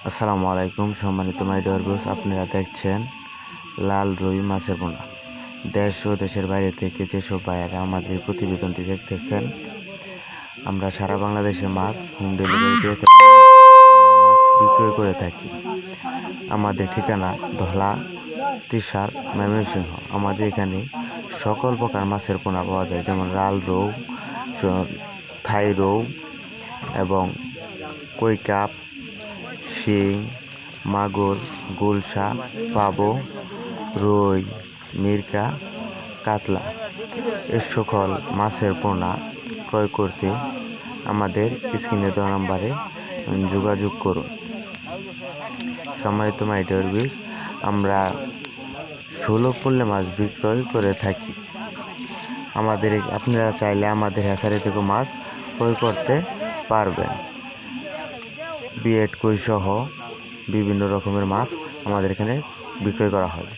আসসালামু আলাইকুম সম্মানিত মাই ডিয়ার ভিউয়ার্স, আপনারা দেখছেন লাল রুই মাছের পোনা। দেশ ও দেশের বাইরে থেকে যেসব ভাইয়েরা আমাদের এই প্রতিবেদনটি দেখতেছেন, আমরা সারা বাংলাদেশে মাছ হোম ডেলিভারি দিয়ে থাকি, মাছ বিক্রয় করে থাকি। আমাদের ঠিকানা ধলা ত্রিশাল ময়মনসিংহ। আমাদের এখানে সকল প্রকার মাছের পোনা পাওয়া যায়, যেমন লাল রৌ, থাই রৌ এবং কই কাপ, শিং, মাগুর, গুলশা, পাবো, রুই, মিরকা, কাতলা। এ সকল মাছের পোনা ক্রয় করতে আমাদের স্ক্রিনে দেওয়া নাম্বারে যোগাযোগ করুন। সম্মানিত মাই ডিয়ার ভিউয়ার্স, আমরা সুলভ মূল্যে মাছ বিক্রয় করে থাকি। আপনারা চাইলে আমাদের হ্যাচারি থেকে মাছ ক্রয় করতে পারবেন। বিয়েট কই সহ বিভিন্ন রকমের মাছ আমাদের এখানে বিক্রয় করা হয়।